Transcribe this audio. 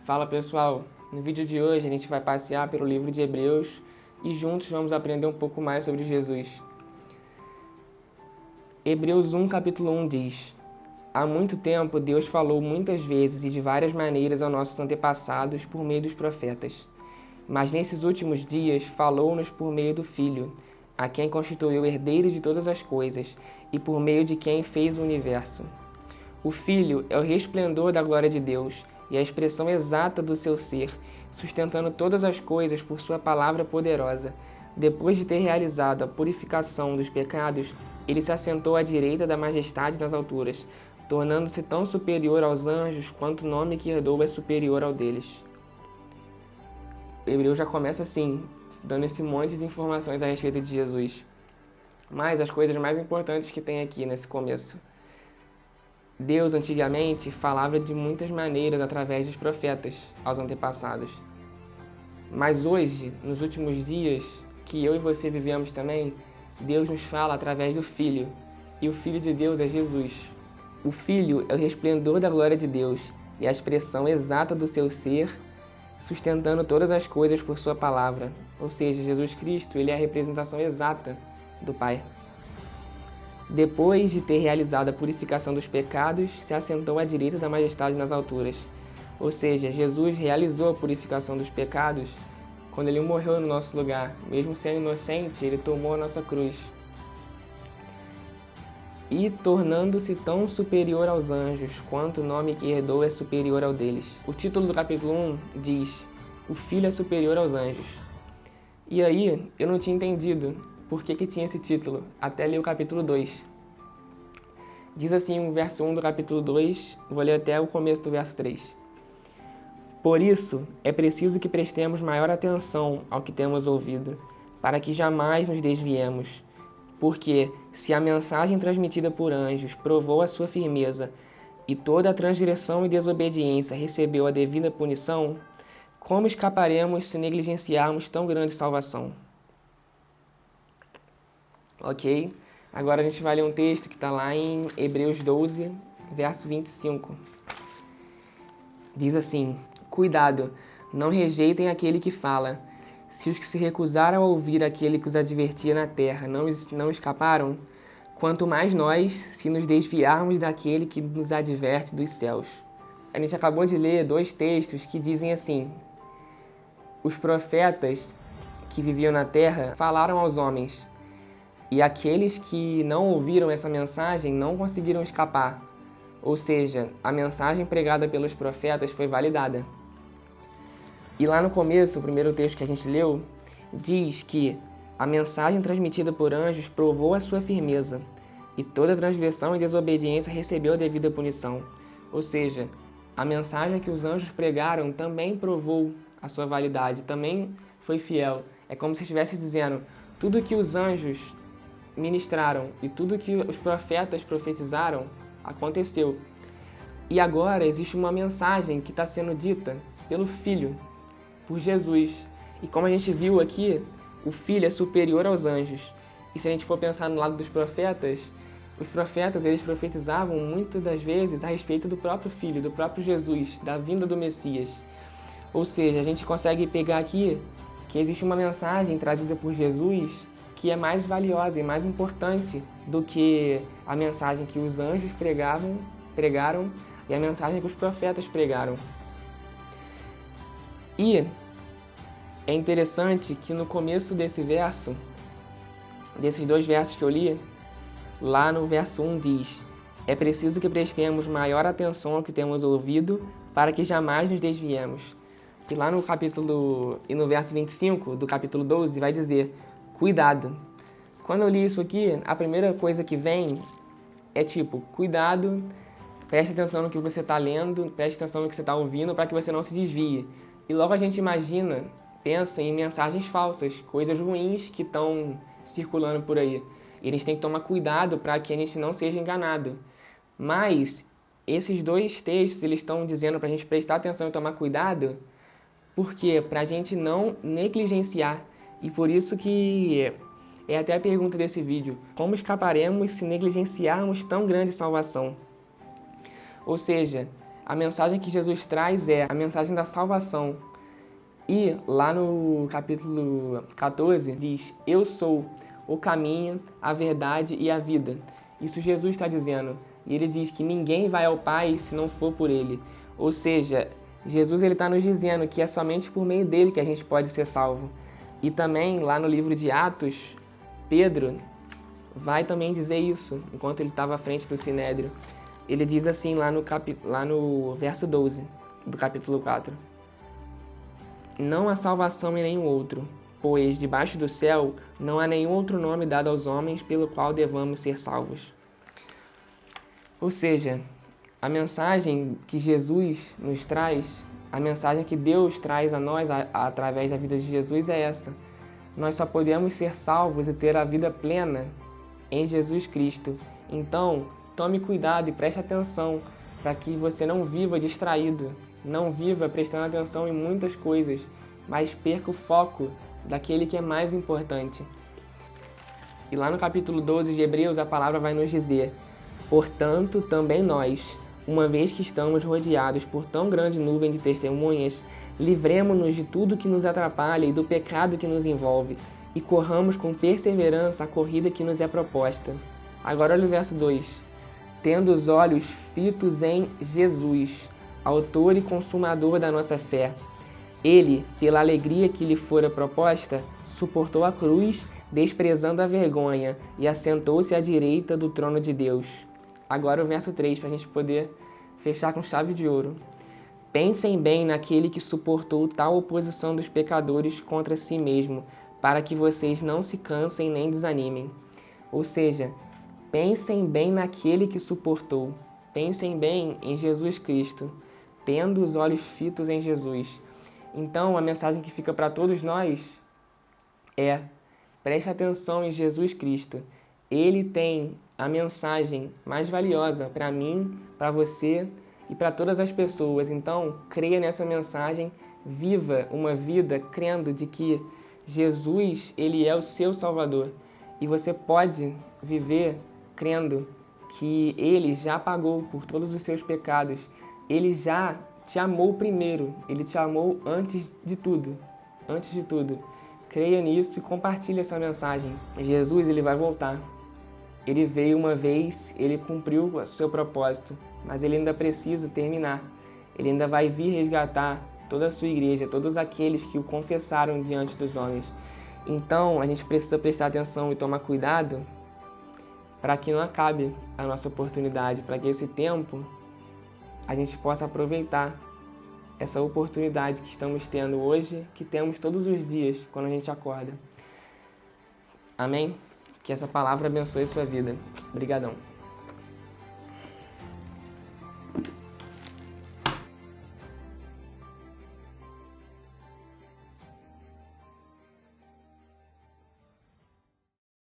Fala pessoal, no vídeo de hoje a gente vai passear pelo livro de Hebreus e juntos vamos aprender um pouco mais sobre Jesus. Hebreus 1, capítulo 1 diz: Há muito tempo Deus falou muitas vezes e de várias maneiras aos nossos antepassados por meio dos profetas. Mas nesses últimos dias falou-nos por meio do Filho, a quem constituiu herdeiro de todas as coisas e por meio de quem fez o universo. O Filho é o resplendor da glória de Deus e a expressão exata do seu ser, sustentando todas as coisas por sua palavra poderosa. Depois de ter realizado a purificação dos pecados, ele se assentou à direita da majestade nas alturas, tornando-se tão superior aos anjos quanto o nome que herdou é superior ao deles. O Hebreu já começa assim, dando esse monte de informações a respeito de Jesus. Mas as coisas mais importantes que tem aqui nesse começo. Deus, antigamente, falava de muitas maneiras através dos profetas aos antepassados. Mas hoje, nos últimos dias, que eu e você vivemos também, Deus nos fala através do Filho. E o Filho de Deus é Jesus. O Filho é o resplendor da glória de Deus e a expressão exata do seu ser, sustentando todas as coisas por sua palavra. Ou seja, Jesus Cristo, ele é a representação exata do Pai. Depois de ter realizado a purificação dos pecados, se assentou à direita da majestade nas alturas. Ou seja, Jesus realizou a purificação dos pecados quando ele morreu no nosso lugar. Mesmo sendo inocente, ele tomou a nossa cruz. E tornando-se tão superior aos anjos, quanto o nome que herdou é superior ao deles. O título do capítulo 1 diz: O Filho é superior aos anjos. E aí, eu não tinha entendido por que tinha esse título, até ler o capítulo 2. Diz assim o verso 1 do capítulo 2, vou ler até o começo do verso 3. Por isso, é preciso que prestemos maior atenção ao que temos ouvido, para que jamais nos desviemos. Porque, se a mensagem transmitida por anjos provou a sua firmeza, e toda a transgressão e desobediência recebeu a devida punição, como escaparemos se negligenciarmos tão grande salvação? Ok? Agora a gente vai ler um texto que está lá em Hebreus 12, verso 25. Diz assim: Cuidado, não rejeitem aquele que fala. Se os que se recusaram a ouvir aquele que os advertia na terra não escaparam, quanto mais nós, se nos desviarmos daquele que nos adverte dos céus. A gente acabou de ler dois textos que dizem assim: os profetas que viviam na terra falaram aos homens, e aqueles que não ouviram essa mensagem não conseguiram escapar. Ou seja, a mensagem pregada pelos profetas foi validada. E lá no começo, o primeiro texto que a gente leu, diz que a mensagem transmitida por anjos provou a sua firmeza, e toda transgressão e desobediência recebeu a devida punição. Ou seja, a mensagem que os anjos pregaram também provou a sua validade, também foi fiel. É como se estivesse dizendo, tudo que os anjos ministraram e tudo que os profetas profetizaram aconteceu. E agora existe uma mensagem que está sendo dita pelo Filho, por Jesus. E como a gente viu aqui, o Filho é superior aos anjos. E se a gente for pensar no lado dos profetas, os profetas eles profetizavam muitas das vezes a respeito do próprio Filho, do próprio Jesus, da vinda do Messias. Ou seja, a gente consegue pegar aqui que existe uma mensagem trazida por Jesus que é mais valiosa e mais importante do que a mensagem que os anjos pregaram e a mensagem que os profetas pregaram. E é interessante que no começo desse verso, desses dois versos que eu li, lá no verso 1 diz: É preciso que prestemos maior atenção ao que temos ouvido para que jamais nos desviemos. E lá no verso 25 do capítulo 12 vai dizer: Cuidado. Quando eu li isso aqui, a primeira coisa que vem é tipo, cuidado, preste atenção no que você está lendo, preste atenção no que você está ouvindo para que você não se desvie. E logo a gente pensa em mensagens falsas, coisas ruins que estão circulando por aí. E a gente tem que tomar cuidado para que a gente não seja enganado. Mas esses dois textos, eles estão dizendo para a gente prestar atenção e tomar cuidado, porque para a gente não negligenciar. E por isso que é até a pergunta desse vídeo: como escaparemos se negligenciarmos tão grande salvação? Ou seja, A mensagem que Jesus traz é a mensagem da salvação. E lá no capítulo 14 diz: eu sou o caminho, a verdade e a vida. Isso Jesus está dizendo. E ele diz que ninguém vai ao Pai se não for por ele. Ou seja, Jesus está nos dizendo que é somente por meio dele que a gente pode ser salvo. E também lá no livro de Atos, Pedro vai também dizer isso, enquanto ele estava à frente do Sinédrio. Ele diz assim lá no verso 12 do capítulo 4. Não há salvação em nenhum outro, pois debaixo do céu não há nenhum outro nome dado aos homens pelo qual devamos ser salvos. Ou seja, a mensagem que Jesus nos traz, a mensagem que Deus traz a nós através da vida de Jesus é essa. Nós só podemos ser salvos e ter a vida plena em Jesus Cristo. Então, tome cuidado e preste atenção para que você não viva distraído, não viva prestando atenção em muitas coisas, mas perca o foco daquele que é mais importante. E lá no capítulo 12 de Hebreus, a palavra vai nos dizer: portanto, também nós, uma vez que estamos rodeados por tão grande nuvem de testemunhas, livremo-nos de tudo que nos atrapalha e do pecado que nos envolve, e corramos com perseverança a corrida que nos é proposta. Agora olha o verso 2. Tendo os olhos fitos em Jesus, autor e consumador da nossa fé. Ele, pela alegria que lhe fora proposta, suportou a cruz, desprezando a vergonha, e assentou-se à direita do trono de Deus. Agora o verso 3, para a gente poder fechar com chave de ouro. Pensem bem naquele que suportou tal oposição dos pecadores contra si mesmo, para que vocês não se cansem nem desanimem. Ou seja, pensem bem naquele que suportou. Pensem bem em Jesus Cristo, tendo os olhos fitos em Jesus. Então, a mensagem que fica para todos nós é: preste atenção em Jesus Cristo. Ele tem a mensagem mais valiosa para mim, para você e para todas as pessoas. Então, creia nessa mensagem, viva uma vida crendo de que Jesus, ele é o seu Salvador. E você pode viver crendo que ele já pagou por todos os seus pecados. Ele já te amou primeiro. Ele te amou antes de tudo. Antes de tudo. Creia nisso e compartilhe essa mensagem. Jesus, ele vai voltar. Ele veio uma vez, ele cumpriu o seu propósito, mas ele ainda precisa terminar. Ele ainda vai vir resgatar toda a sua igreja, todos aqueles que o confessaram diante dos homens. Então, a gente precisa prestar atenção e tomar cuidado para que não acabe a nossa oportunidade, para que esse tempo a gente possa aproveitar essa oportunidade que estamos tendo hoje, que temos todos os dias quando a gente acorda. Amém? Que essa palavra abençoe a sua vida. Obrigadão.